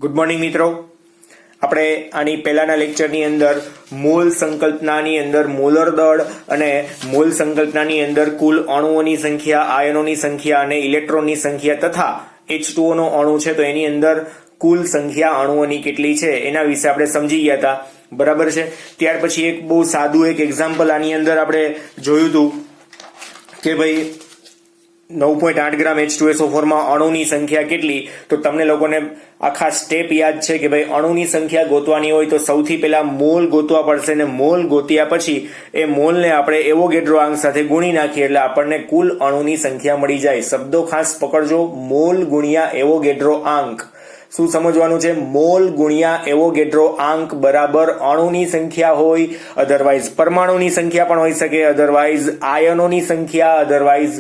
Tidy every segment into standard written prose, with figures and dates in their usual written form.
Good morning મિત્રો. આપણે આની પહેલાના લેક્ચરની અંદર મોલ સંકલ્પનાની અંદર મોલર દળ અને મોલ સંકલ્પનાની અંદર કુલ અણુઓની સંખ્યા, આયનોની સંખ્યા અને ઇલેક્ટ્રોનની સંખ્યા તથા H2O નો અણુ છે તો એની અંદર કુલ સંખ્યા અણુઓની કેટલી છે એના વિશે આપણે સમજી ગયા હતા. બરાબર છે. ત્યાર પછી એક બહુ સાદું એક એક્ઝામ્પલ આની અંદર આપણે જોયું હતું કે ભાઈ 9.8 ગ્રામ H2SO4 માં અણુની સંખ્યા કેટલી, તો તમને લોકોને આખા સ્ટેપ યાદ છે કે ભાઈ અણુની સંખ્યા ગોતવાની હોય તો સૌથી પહેલા મોલ ગોતવા પડશે ને મોલ ગોત્યા પછી એ મોલને આપણે એવોગેડ્રો આંક સાથે ગુણી નાખીએ એટલે આપણને કુલ અણુની સંખ્યા મળી જાય. શબ્દો ખાસ પકડજો, મોલ ગુણ્યા એવોગેડ્રો આંક. શું સમજવાનું છે? મોલ ગુણ્યા એવોગેડ્રો આંક બરાબર અણુની સંખ્યા હોય, અધરવાઇઝ પરમાણુની સંખ્યા પણ હોઈ શકે, અધરવાઇઝ આયનોની સંખ્યા, અધરવાઇઝ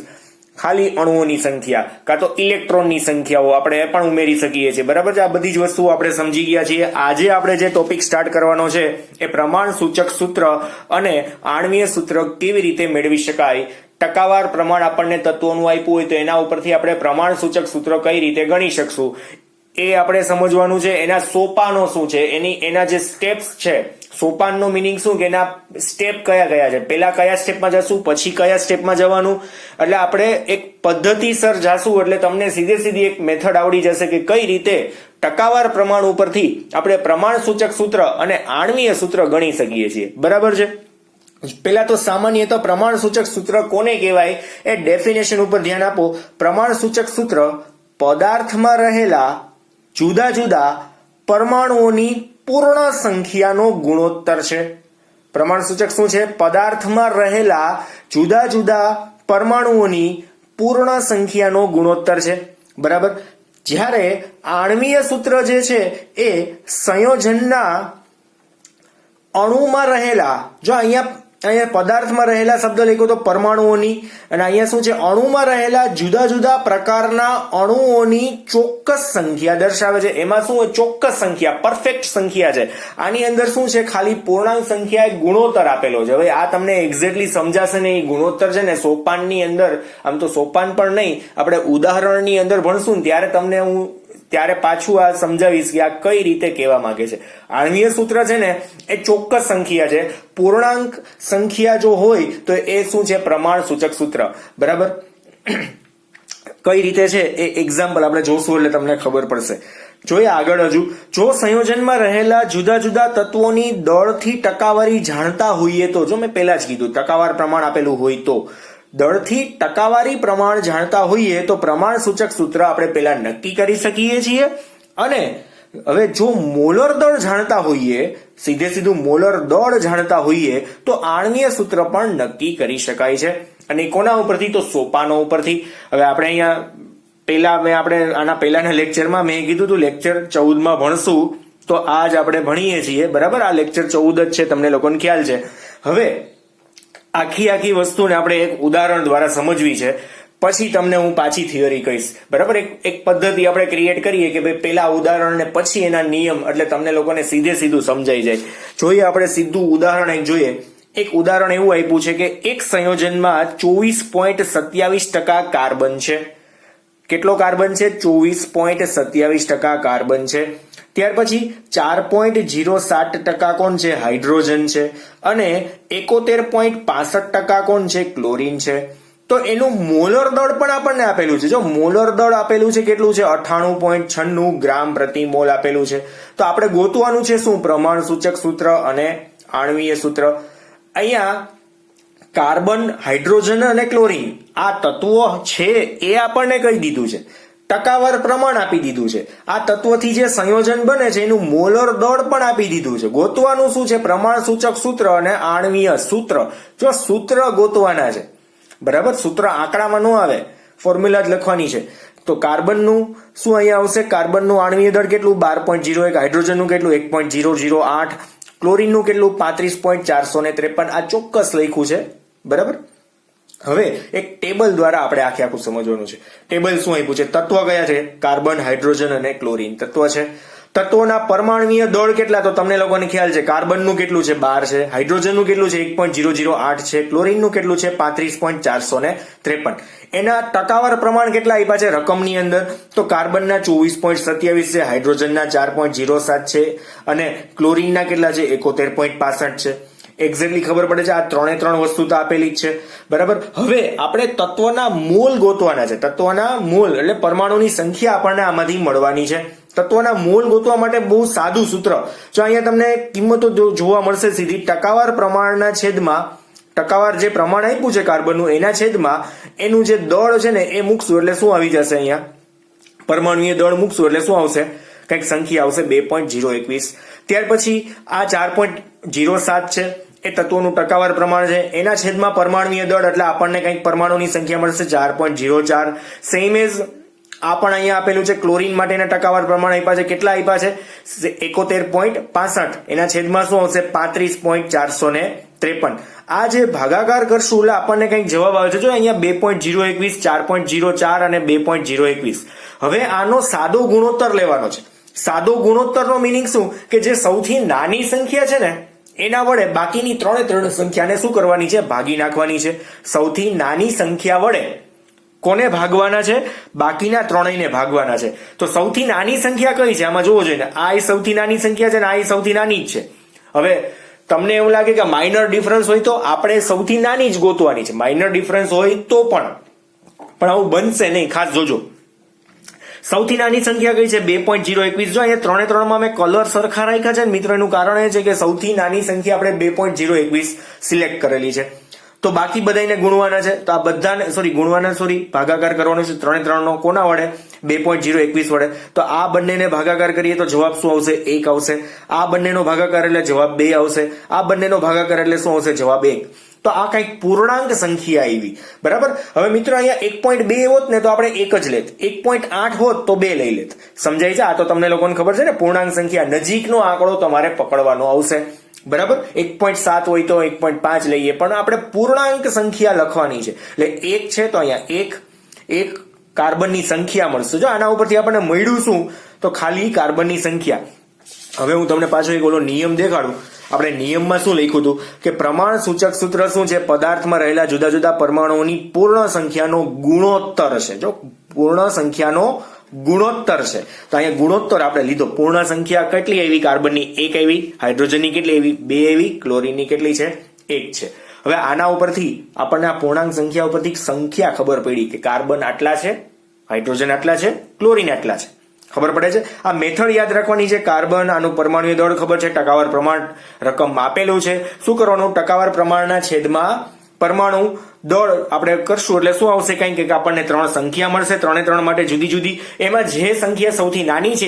ખાલી અણુઓની સંખ્યા કાં તો ઇલેક્ટ્રોનની સંખ્યાઓ આપણે પણ ઉમેરી શકીએ છીએ. બરાબર છે. આ બધી જ વસ્તુઓ આપણે સમજી ગયા છીએ. આજે આપણે જે ટોપિક સ્ટાર્ટ કરવાનો છે એ પ્રમાણ સૂચક સૂત્ર અને આણ્વીય સૂત્ર કેવી રીતે મેળવી શકાય. ટકાવાર પ્રમાણ આપણને તત્વોનું આપ્યું હોય તો એના ઉપરથી આપણે પ્રમાણ સૂચક સૂત્ર કઈ રીતે ગણી શકશું એ આપણે સમજવાનું છે. એના સોપાનો શું છે, એના જે સ્ટેપ્સ છે, સોપાનનો મિનિંગ શું કે એના સ્ટેપ કયા કયા છે, પહેલા કયા સ્ટેપમાં જશું પછી કયા સ્ટેપમાં જવાનું, એટલે આપણે એક પદ્ધતિસર જાશું એટલે તમને સીધી એક મેથડ આવડી જશે કે કઈ રીતે ટકાવાર પ્રમાણ ઉપરથી આપણે પ્રમાણ સૂચક સૂત્ર અને આણ્વીય સૂત્ર ગણી શકીએ છીએ. બરાબર છે. પેલા તો સામાન્યતઃ પ્રમાણ સૂચક સૂત્ર કોને કહેવાય એ ડેફિનેશન ઉપર ધ્યાન આપો. પ્રમાણ સૂચક સૂત્ર પદાર્થમાં રહેલા જુદા જુદા પરમાણુઓની પૂર્ણ સંખ્યાનો ગુણોત્તર છે. પ્રમાણ સૂચક શું છે? પદાર્થમાં રહેલા જુદા જુદા પરમાણુઓની પૂર્ણ સંખ્યાનો ગુણોત્તર છે. બરાબર. જ્યારે આણ્વીય સૂત્ર જે છે એ સંયોજનના અણુમાં રહેલા, જો અહીંયા પદાર્થમાં રહેલા શબ્દ લખ્યો તો પરમાણુઓની, અને અહીંયા શું છે? અણુમાં રહેલા જુદા જુદા પ્રકારના અણુઓની ચોક્કસ સંખ્યા દર્શાવે છે. એમાં શું હોય? ચોક્કસ સંખ્યા, પરફેક્ટ સંખ્યા છે. આની અંદર શું છે? ખાલી પૂર્ણાંક સંખ્યા એક ગુણોત્તર આપેલો છે. હવે આ તમને એક્ઝેક્ટલી સમજાશે ને, એ ગુણોત્તર છે ને સોપાનની અંદર, આમ તો સોપાન પણ નહીં, આપણે ઉદાહરણની અંદર ભણશું ને ત્યારે તમને હું પાછું આ સમજાવીશ કે આ કઈ રીતે કહેવા માંગે છે. આણ્વીય સૂત્ર છે ને એ ચોક્કસ સંખ્યા છે. પૂર્ણાંક સંખ્યા જો હોય તો એ શું છે? પ્રમાણ સૂચક સૂત્ર. બરાબર. કઈ રીતે છે એ એક્ઝામ્પલ આપણે જોશું એટલે તમને ખબર પડશે. જોઈએ આગળ હજુ. જો સંયોજનમાં રહેલા જુદા જુદા તત્વોની દળથી ટકાવારી જાણતા હોઈએ તો, જો મેં પહેલા જ કીધું ટકાવાર પ્રમાણ આપેલું હોય તો, દળથી ટકાવારી પ્રમાણ જાણતા હોઈએ તો પ્રમાણ સૂચક સૂત્ર આપણે પહેલા નક્કી કરી શકીએ છીએ. અને હવે જો મોલર દળ જાણતા હોઈએ, સીધું મોલર દળ જાણતા હોઈએ તો આણ્વીય સૂત્ર પણ નક્કી કરી શકાય છે. અને કોના ઉપરથી? તો સોપાનો ઉપરથી. હવે આપણે અહીંયા આપણે આના પહેલાના લેક્ચરમાં મેં કીધું હતું લેક્ચર 14 માં ભણશું તો આજ આપણે ભણીએ છીએ. બરાબર. આ લેક્ચર 14 જ છે, તમને લોકોને ખ્યાલ છે. હવે આખી વસ્તુને આપણે એક ઉદાહરણ દ્વારા સમજવી છે, પછી તમને હું પાછી થિયરી કહીશ. બરાબર. એક પદ્ધતિ આપણે ક્રિએટ કરીએ કે ભાઈ પેલા ઉદાહરણ ને પછી એના નિયમ, એટલે તમને લોકોને સીધું સમજાઈ જાય. જોઈએ આપણે સીધું ઉદાહરણ એક જોઈએ. એક ઉદાહરણ એવું આપ્યું છે કે એક સંયોજનમાં 24.27% કાર્બન છે. કેટલો કાર્બન છે? 24.27% કાર્બન છે. ત્યાર પછી 4.07% કોણ છે? હાઇડ્રોજન છે. અને 71.65% કોણ છે? ક્લોરીન છે. તો એનું મોલર દળ પણ આપણને આપેલું છે. જો મોલર દળ આપેલું છે કેટલું છે? 98.96 ગ્રામ પ્રતિ મોલ આપેલું છે. તો આપણે ગોતવાનું છે શું? પ્રમાણ સૂચક સૂત્ર અને આણ્વીય સૂત્ર. અહીંયા કાર્બન, હાઇડ્રોજન અને ક્લોરીન આ તત્વો છે એ આપણને કહી દીધું છે. ટકાવાર પ્રમાણ આપી દીધું છે. આ તત્વથી જે સંયોજન બને છે એનું મોલર દળ પણ આપી દીધું છે. ગોતવાનું શું છે? પ્રમાણ સૂચક સૂત્ર અને આણ્વીય સૂત્ર. જો સૂત્ર ગોતવાના છે. બરાબર. સૂત્ર આંકડામાં ન આવે, ફોર્મ્યુલા જ લખવાની છે. તો કાર્બનનું શું અહીંયા આવશે? કાર્બનનું આણ્વીય દળ કેટલું? 12.01. હાઇડ્રોજનનું કેટલું? 1.008. ક્લોરીનનું કેટલું? 35.453. આ ચોક્કસ લખ્યું છે. બરાબર. હવે એક ટેબલ દ્વારા આપણે આખું સમજવાનું છે. ટેબલ શું આપ્યું છે? તત્વ કયા છે? કાર્બન, હાઇડ્રોજન અને ક્લોરીન તત્વ છે. તત્વોના પરમાણુય દળ કેટલા, તો તમને લોકોને ખ્યાલ છે કાર્બનનું કેટલું છે 12 છે, હાઇડ્રોજનનું કેટલું છે 1.008 છે, ક્લોરીનનું કેટલું છે 35.453. એના ટકાવાર પ્રમાણ કેટલા આપ્યા છે રકમની અંદર, તો કાર્બનના 24.27 છે, હાઇડ્રોજનના 4.07 છે અને ક્લોરીનના કેટલા છે 71.65 છે. એક્ઝેક્ટલી ખબર પડે છે. આ ત્રણ વસ્તુ તો આપેલી જ છે, બરાબર. હવે આપણે તત્વના મોલ ગોતવાના છે. તત્વના મોલ એટલે પરમાણુની સંખ્યા આપણને આમાંથી મળવાની છે. તત્વના મોલ ગોતવા માટે બહુ સાદું સૂત્ર, જો અહીંયા તમને કિંમતો જોવા મળશે સીધી, ટકાવાર પ્રમાણના છેદમાં ટકાવાર જે પ્રમાણ આપ્યું છે કાર્બનનું એના છેદમાં એનું જે દળ છે ને એ મૂકશું એટલે શું આવી જશે, અહીંયા પરમાણુય દળ મૂકશું એટલે શું આવશે, કંઈક સંખ્યા આવશે 2.021. ત્યાર પછી આ 4.07 છે એ તત્વોનું ટકાવાર પ્રમાણ છે, એના છેદમાં પરમાણુય દળ એટલે આપણને કંઈક પરમાણુની સંખ્યા મળશે 4.04. સેમ એઝ આ પણ અહીંયા આપેલું છે ક્લોરીન માટેના ટકાવાર પ્રમાણ આપ્યા છે, કેટલા આપ્યા છે 71.65, એના છેદમાં શું આવશે 35.453. આ જે ભાગાકાર કરશું એટલે આપણને કંઈક જવાબ આવે છે. જો અહીંયા 2.021, 4.04 અને 2.021. હવે આનો સાદો ગુણોત્તર લેવાનો છે. સાદો ગુણોત્તરનો મિનિંગ શું કે જે સૌથી નાની સંખ્યા છે ને એના વડે બાકીની ત્રણે સંખ્યાને શું કરવાની છે, ભાગી નાખવાની છે. સૌથી નાની સંખ્યા વડે કોને ભાગવાના છે, બાકીના ત્રણેયને ભાગવાના છે. તો સૌથી નાની સંખ્યા કઈ છે આમાં જોવો જોઈએ, આ સૌથી નાની સંખ્યા છે ને આ સૌથી નાની જ છે. હવે તમને એવું લાગે કે માઇનર ડિફરન્સ હોય તો આપણે સૌથી નાની જ ગોતવાની છે. માઇનર ડિફરન્સ હોય તો પણ આવું બનશે નહીં, ખાસ જોજો. સૌથી નાની સંખ્યા કઈ છે 2.021. જો અહીંયા ત્રણમાં મેં કલર સરખા રાખ્યા છે ને મિત્રો, એનું કારણ એ છે કે સૌથી નાની સંખ્યા આપણે 2.021 સિલેક્ટ કરેલી છે. તો બાકી બધાને ગુણવાના છે, તો આ બધાને ભાગાકાર કરવાનો છે ત્રણનો કોના વડે 2.021 વડે. તો આ બંનેને ભાગાકાર કરીએ તો જવાબ શું આવશે 1 આવશે. આ બંનેનો ભાગાકાર એટલે જવાબ 2 આવશે. આ બંનેનો ભાગાકાર એટલે શું આવશે જવાબ 1. તો આ કઈક પૂર્ણાંક સંખ્યા આવી, બરાબર. હવે મિત્રો અહીંયા 1.2 હોત ને તો આપણે 1 જ લેત, 1.8 હોત તો 2 લઈ લેત. સમજાય છે? આ તો તમને લોકોને ખબર છે ને, પૂર્ણાંક સંખ્યા નજીકનો આંકડો તમારે પકડવાનો આવશે, બરાબર. 1.7 હોય તો 1.5 લઈએ, પણ આપણે પૂર્ણાંક સંખ્યા લખવાની છે એટલે 1 છે તો અહીંયા એક કાર્બનની સંખ્યા મળશે. જો આના ઉપરથી આપણને મળ્યું શું, તો ખાલી કાર્બનની સંખ્યા. હવે હું તમને પાછો એક ઓલો નિયમ દેખાડું. આપણે નિયમમાં શું લખ્યું હતું કે પ્રમાણ સૂચક સૂત્ર શું છે, પદાર્થમાં રહેલા જુદા જુદા પરમાણુઓની પૂર્ણ સંખ્યાનો ગુણોત્તર છે. જો પૂર્ણ સંખ્યાનો ગુણોત્તર છે તો અહીંયા ગુણોત્તર આપણે લીધો. પૂર્ણ સંખ્યા કેટલી આવી, કાર્બનની 1 આવી, હાઇડ્રોજનની કેટલી આવી 2 આવી, ક્લોરીનની કેટલી છે 1 છે. હવે આના ઉપરથી આપણને આ પૂર્ણાંક સંખ્યા ઉપરથી સંખ્યા ખબર પડી કે કાર્બન આટલા છે, હાઇડ્રોજન આટલા છે, ક્લોરીન આટલા છે, ખબર પડે છે. આ મેથડ યાદ રાખવાની છે. કાર્બન આનું પરમાણુય દળ ખબર છે, ટકાવાર પ્રમાણ રકમ આપેલું છે. શું કરવાનું, ટકાવાર પ્રમાણના છેદમાં પરમાણુ દળ આપણે કરશું એટલે શું આવશે, કંઈક કે આપણને 3 સંખ્યા મળશે, ત્રણે માટે જુદી જુદી. એમાં જે સંખ્યા સૌથી નાની છે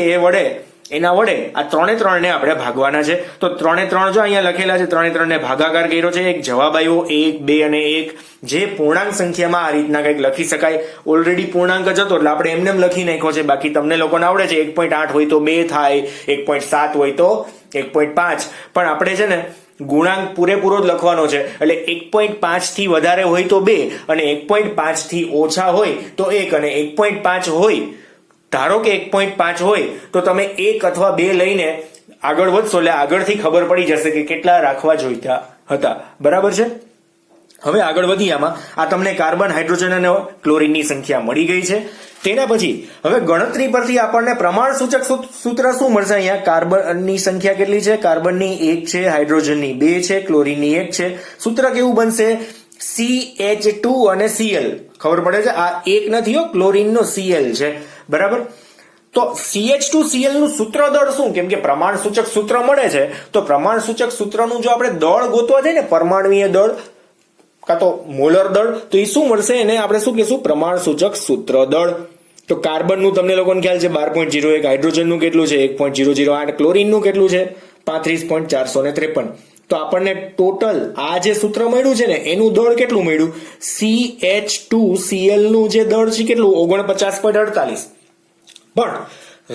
એના વડે આ ત્રણે આપણે ભાગવાના છે. તો 3 જો અહીંયા લખેલા છે, 3 ને ભાગાકાર કર્યો છે, એક જવાબ આવ્યો 1, 2 અને 1. જે પૂર્ણાંક સંખ્યામાં આ રીતના કંઈક લખી શકાય. ઓલરેડી પૂર્ણાંક જ હતો એટલે આપણે એમને લખી નાખ્યો છે. બાકી તમને લોકોને આવડે છે 1.8 હોય તો 2 થાય, 1.7 હોય તો 1.5, પણ આપણે છે ને ગુણાંક પૂરેપૂરો જ લખવાનો છે. એટલે 1.5 થી વધારે હોય તો 2 અને 1.5 થી ઓછા હોય તો 1 અને 1.5 હોય, ધારો કે 1.5 હોય તો તમે 1 અથવા 2 લઈને આગળ વધશો એટલે આગળથી ખબર પડી જશે કે કેટલા રાખવા જોઈતા હતા, બરાબર છે. હવે આગળ વધી આમાં આ તમને કાર્બન, હાઇડ્રોજન અને ક્લોરીનની સંખ્યા મળી ગઈ છે. તેના પછી હવે ગણતરી પરથી આપણને પ્રમાણ સૂચક સૂત્ર શું મળશે. અહીંયા કાર્બનની સંખ્યા કેટલી છે, કાર્બનની 1 છે, હાઇડ્રોજનની 2 છે, ક્લોરીનની 1 છે. સૂત્ર કેવું બનશે, CH2 અને Cl. ખબર પડે છે, આ 1 નથી હો, ક્લોરીનનો Cl છે, બરાબર. તો CH2 Cl નું સૂત્ર દળ શું, કેમ કે પ્રમાણ સૂચક સૂત્ર મળે છે તો પ્રમાણ સૂચક સૂત્રનું જો આપણે દળ ગોતવા જઈએ ને, પરમાણુય દળ કાં તો મોલર દળ, તો એ શું મળશે, એને આપણે શું કહીશું, પ્રમાણ સૂચક સૂત્ર દળ. તો કાર્બનનું તમને લોકોને ખ્યાલ છે 12.01, હાઇડ્રોજનનું કેટલું છે 1.008, ક્લોરીનનું કેટલું છે 35.453. તો આપણને ટોટલ આ જે સૂત્ર મળ્યું છે ને એનું દળ કેટલું મળ્યું, CH2Cl નું જે દળ છે કેટલું 49.48. પણ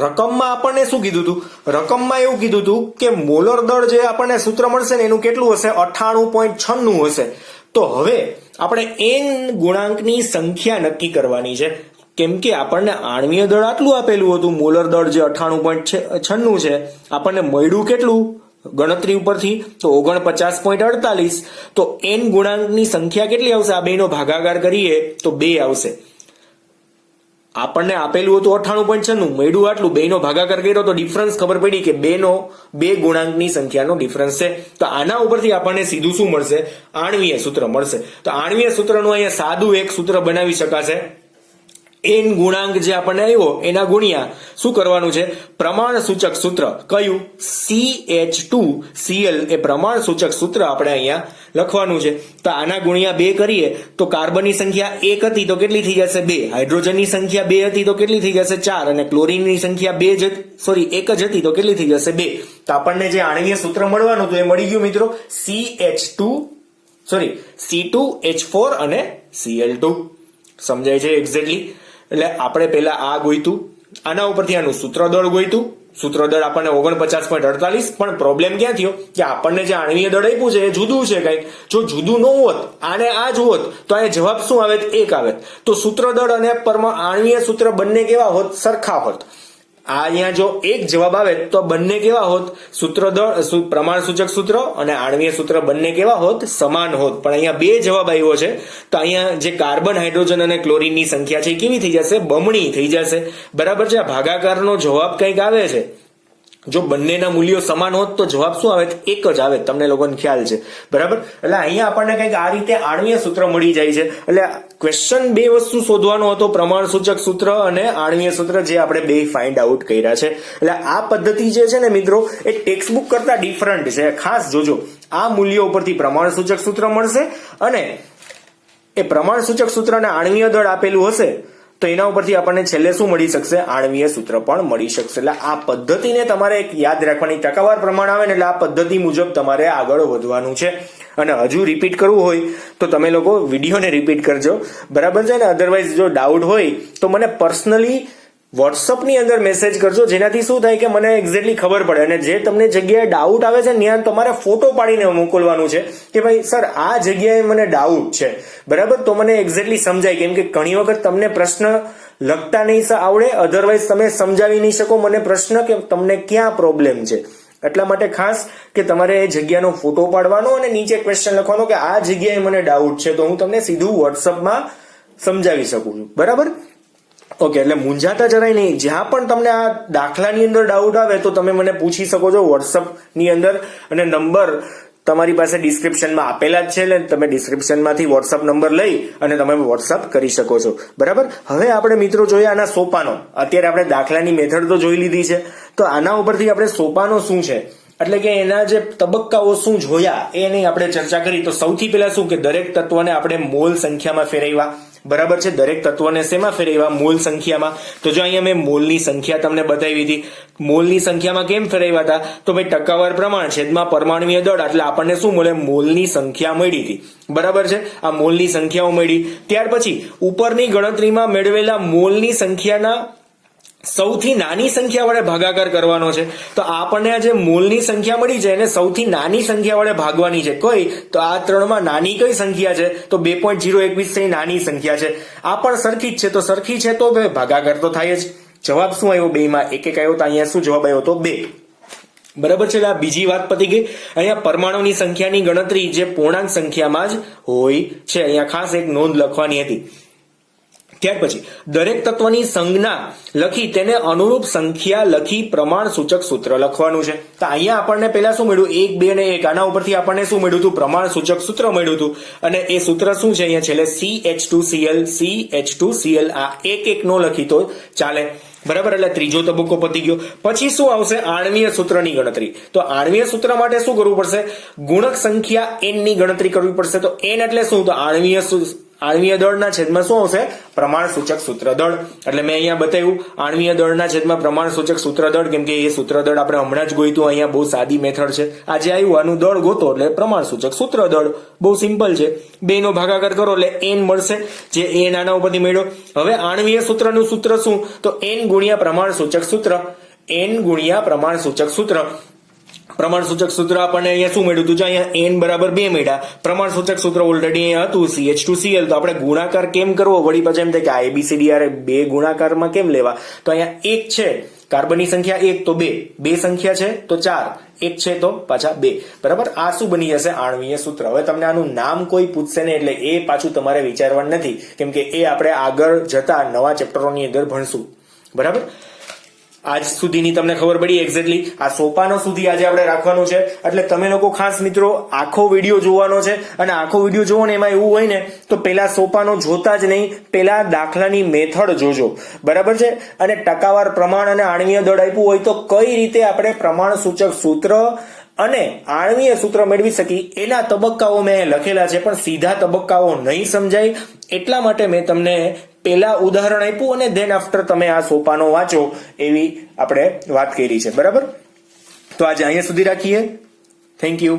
રકમમાં આપણને શું કીધું હતું, રકમમાં એવું કીધું હતું કે મોલર દળ જે આપણને સૂત્ર મળશે ને એનું કેટલું હશે 98.96 હશે. તો હવે આપણે n ગુણાંકની સંખ્યા નક્કી કરવાની છે. કેમ કે આપણને આણ્વીય દળ આટલું આપેલું હતું, મોલર દળ જે 98.96 છે, આપણને મળ્યું કેટલું ગણતરી ઉપરથી? તો 49.48. તો n ગુણાંકની સંખ્યા કેટલી આવશે? આ બેનો ભાગાકાર કરીએ તો 2 આવશે. આપણને આપેલું હતું 98.96, મળ્યું આટલું, બેનો ભાગાકાર કર્યો તો ડિફરન્સ ખબર પડી કે બે ગુણાંકની સંખ્યાનો ડિફરન્સ છે. તો આના ઉપરથી આપણને સીધું શું મળશે? આણ્વીય સૂત્ર મળશે. તો આણ્વીય સૂત્રનું અહીંયા સાદું એક સૂત્ર બનાવી શકાશે. n ગુણાંક જે આપણને આવ્યો એના ગુણ્યા શું કરવાનું છે? પ્રમાણ સૂચક સૂત્ર. કયું? CH2Cl એ પ્રમાણ સૂચક સૂત્ર આપણે અહીંયા લખવાનું છે. તો આના ગુણ્યા 2 કરીએ તો કાર્બનની સંખ્યા 1 હતી તો કેટલી થઈ જશે? 2. હાઇડ્રોજનની સંખ્યા 2 હતી તો કેટલી થઈ જશે? 4. અને ક્લોરીનની સંખ્યા 1 જ હતી તો કેટલી થઈ જશે? 2. તો આપણને જે આણ્વીય સૂત્ર મળવાનું હતું એ મળી ગયું મિત્રો. C2H4 અને Cl2. સમજાય છે એક્ઝેક્ટલી? એટલે આપણે પહેલા આ ગોઈતું, આના ઉપરથી આનું સૂત્રદળ ગોઈતું. સૂત્રદળ આપણને 49.48. પણ પ્રોબ્લેમ ક્યાં થયો કે આપણને જે આણ્વીય દળ આપ્યું છે એ જુદું છે કંઈક. જો જુદું ન હોત, આને આ જ હોત તો અહીંયા જવાબ શું આવે? 1 આવે. તો સૂત્રદળ અને આણ્વીય સૂત્ર બંને કેવા હોત? સરખા હોત. અહીંયા જો એક જવાબ આવે તો બંને કેવા હોત? સૂત્રદળ પ્રમાણ સૂચક સૂત્ર અને આણ્વીય સૂત્ર બંને કેવા હોત? સમાન હોત. પણ અહીંયા 2 જવાબ આવ્યો છે તો અહીંયા જે કાર્બન, હાઇડ્રોજન અને ક્લોરીનની સંખ્યા છે એ કેવી થઈ જશે? બમણી થઈ જશે. બરાબર છે? આ ભાગાકારનો જવાબ કંઈક આવે છે. જો બંનેના મૂલ્યો સમાન હોત તો જવાબ શું આવે? 1 જ આવે. તમને લોકોને ખ્યાલ છે? બરાબર? એટલે અહીંયા આપણને કંઈક આ રીતે આણ્વીય સૂત્ર મળી જાય છે. એટલે ક્વેશ્ચન 2 વસ્તુ શોધવાનો હતો, પ્રમાણ સૂચક સૂત્ર અને આણ્વીય સૂત્ર, જે આપણે 2 ફાઇન્ડ આઉટ કર્યા છે. એટલે આ પદ્ધતિ જે છે ને મિત્રો એ ટેક્સ્ટબુક કરતા ડિફરન્ટ છે. ખાસ જોજો, આ મૂલ્યો ઉપરથી પ્રમાણ સૂચક સૂત્ર મળશે અને એ પ્રમાણ સૂચક સૂત્ર અને આણ્વીય દળ આપેલું હશે તો એના ઉપરથી આપણને છેલ્લે શું મળી શકશે? આણ્વીય સૂત્ર પણ મળી શકશે. એટલે આ પદ્ધતિને તમારે એક યાદ રાખવાની, ટકાવાર પ્રમાણ આવે ને એટલે આ પદ્ધતિ મુજબ તમારે આગળ વધવાનું છે. અને હજુ રિપીટ કરવું હોય તો તમે લોકો વિડીયોને રિપીટ કરજો. બરાબર છે ને? અધરવાઇઝ જો ડાઉટ હોય તો મને પર્સનલી વોટ્સઅપની અંદર મેસેજ કરજો, જેનાથી શું થાય કે મને એક્ઝેક્ટલી ખબર પડે. અને જે તમને જગ્યાએ ડાઉટ આવે છે ત્યાં તમારે ફોટો પાડીને મોકલવાનું છે કે ભાઈ સર આ જગ્યાએ મને ડાઉટ છે. બરાબર? તો મને એક્ઝેક્ટલી સમજાય. કેમ કે ઘણી વખત તમને પ્રશ્ન લખતા નહીં આવડે, અધરવાઇઝ તમે સમજાવી નહીં શકો મને પ્રશ્ન કે તમને ક્યાં પ્રોબ્લેમ છે. એટલા માટે ખાસ કે તમારે એ જગ્યાનો ફોટો પાડવાનો અને નીચે ક્વેશ્ચન લખવાનો કે આ જગ્યાએ મને ડાઉટ છે, તો હું તમને સીધું વોટ્સઅપમાં સમજાવી શકું છું. બરાબર? ઓકે. એટલે મૂંઝાતા જરાય નહીં. જ્યાં પણ તમને આ દાખલાની અંદર ડાઉટ આવે તો તમે મને પૂછી શકો છો વોટ્સઅપની અંદર, અને નંબર તમારી પાસે ડિસ્ક્રિપ્શનમાં આપેલા જ છે. એટલે તમે ડિસ્ક્રિપ્શનમાંથી વોટ્સઅપ નંબર લઈ અને તમે વોટ્સઅપ કરી શકો છો. બરાબર? હવે આપણે મિત્રો જોઈએ આના સોપાનો. અત્યારે આપણે દાખલાની મેથડ તો જોઈ લીધી છે, તો આના ઉપરથી આપણે સોપાનો શું છે એટલે કે એના જે તબક્કાઓ શું જોયા એની આપણે ચર્ચા કરી. તો સૌથી પહેલા શું કે દરેક તત્વને આપણે મોલ સંખ્યામાં ફેરવ્યા. બરાબર છે? દરેક તત્વને શેમાં ફેરવ્યા? મોલ સંખ્યામાં. તો જો અહીંયા મેં મોલની સંખ્યા તમને બતાવી હતી. મોલની સંખ્યામાં કેમ ફેરવ્યા હતા? તો ભાઈ ટકાવાર પ્રમાણ છેદમાં પરમાણુય દળ, એટલે આપણને શું મળે? મોલની સંખ્યા મળી હતી. બરાબર છે? આ મોલની સંખ્યાઓ મળી. ત્યાર પછી ઉપરની ગણતરીમાં મેળવેલા મોલની સંખ્યાના સૌથી નાની સંખ્યા વડે ભાગાકાર કરવાનો છે. તો આપણને આ જે મોલની સંખ્યા મળી છે એને સૌથી નાની સંખ્યા વડે ભાગવાની છે. કઈ? તો આ 3માં નાની કઈ સંખ્યા છે? તો 2.021 નાની સંખ્યા છે. આ પણ સરખી જ છે, તો સરખી છે તો ભાગાકાર તો થાય જ. જવાબ શું આવ્યો? 2 માં 1 આવ્યો. તો અહીંયા શું જવાબ આવ્યો? તો 2. બરાબર છે? એટલે આ બીજી વાત પતી ગઈ. અહીંયા પરમાણુની સંખ્યાની ગણતરી જે પૂર્ણાંક સંખ્યામાં જ હોય છે. અહીંયા ખાસ એક નોંધ લખવાની હતી. ત્યાર પછી દરેક તત્વની સંજ્ઞા લખી તેને અનુરૂપ સંખ્યા લખી પ્રમાણ સૂચક સૂત્ર લખવાનું છે. તો અહીંયા આપણને પહેલા શું મળ્યું? 1, 2 અને 1. આના ઉપરથી આપણને શું મળ્યું હતું? પ્રમાણ સૂચક સૂત્ર મળ્યું હતું. અને એ સૂત્ર શું છે? અહીંયા છેલ્લે CH2Cl. આ 1 નો લખી તો ચાલે. બરાબર? એટલે ત્રીજો તબક્કો પતી ગયો. પછી શું આવશે? આણ્વીય સૂત્રની ગણતરી. તો આણ્વીય સૂત્ર માટે શું કરવું પડશે? ગુણક સંખ્યા n ની ગણતરી કરવી પડશે. તો n એટલે શું? તો આણ્વીય દળના છેદમાં શું આવશે? પ્રમાણ સૂચક સૂત્ર દળ. એટલે મેં અહીંયા બતાવ્યું આણ્વીય દળના છેદમાં પ્રમાણ સૂચક સૂત્ર દળ, કેમ કે એ સૂત્ર દળ આપણે હમણાં જ ગોઈતું. અહીંયા બહુ સાદી મેથડ છે. આજે આવ્યું આનું દળ ગોતો એટલે પ્રમાણ સૂચક સૂત્ર દળ. બહુ સિમ્પલ છે. 2 નો ભાગાકાર કરો એટલે n મળશે, જે n આના ઉપરથી મળ્યો. હવે આણ્વીય સૂત્રનું સૂત્ર શું? તો n ગુણ્યા પ્રમાણ સૂચક સૂત્ર. n ગુણ્યા પ્રમાણ સૂચક સૂત્ર. પ્રમાણસૂચક સૂત્ર આપણને અહીંયા શું મળ્યું હતું? જો અહીંયા n બરાબર 2 મળ્યા. પ્રમાણસૂચક સૂત્ર ઓલરેડી અહીંયા હતું CH2Cl. તો આપણે ગુણાકાર કેમ કરવો? વળી પાછા એમ થાય કે આ ABCD આરે 2 ગુણાકારમાં કેમ લેવા? તો અહીંયા 1 છે, કાર્બનની સંખ્યા 1 તો 2, 2 સંખ્યા છે તો 4, 1 છે તો પાછા 2. બરાબર? આ શું બની જશે? આણ્વીય સૂત્ર. હવે તમને આનું નામ કોઈ પૂછશે ને એટલે એ પાછું તમારે વિચારવાનું નથી, કેમ કે એ આપણે આગળ જતા નવા ચેપ્ટરોની અંદર ભણશું. બરાબર? આજ સુધીની તમને ખબર પડી એક્ઝેક્ટલી. આ સોપાનો સુધી આજે આપણે રાખવાનું છે. એટલે તમે લોકો ખાસ મિત્રો આખો વિડીયો જોવાનો છે, અને આખો વિડીયો જોવો ને એમાં એવું હોય ને તો પેલા સોપાનો જોતા જ નહીં, પેલા દાખલાની મેથડ જોજો. બરાબર છે? અને ટકાવાર પ્રમાણ અને આણ્વીય દળ આપ્યું હોય તો કઈ રીતે આપણે પ્રમાણ સૂચક સૂત્ર અને આણ્વીય સૂત્ર મેળવી શકી એના તબક્કાઓ મેં લખેલા છે, પણ સીધા તબક્કાઓ નહીં સમજાય એટલા માટે મેં તમને પેલા ઉદાહરણ આપ્યું અને ધેન આફ્ટર તમે આ સોપાનો વાંચો એવી આપણે વાત કરી છે. બરાબર? તો આજે અહીંયા સુધી રાખીએ. Thank you.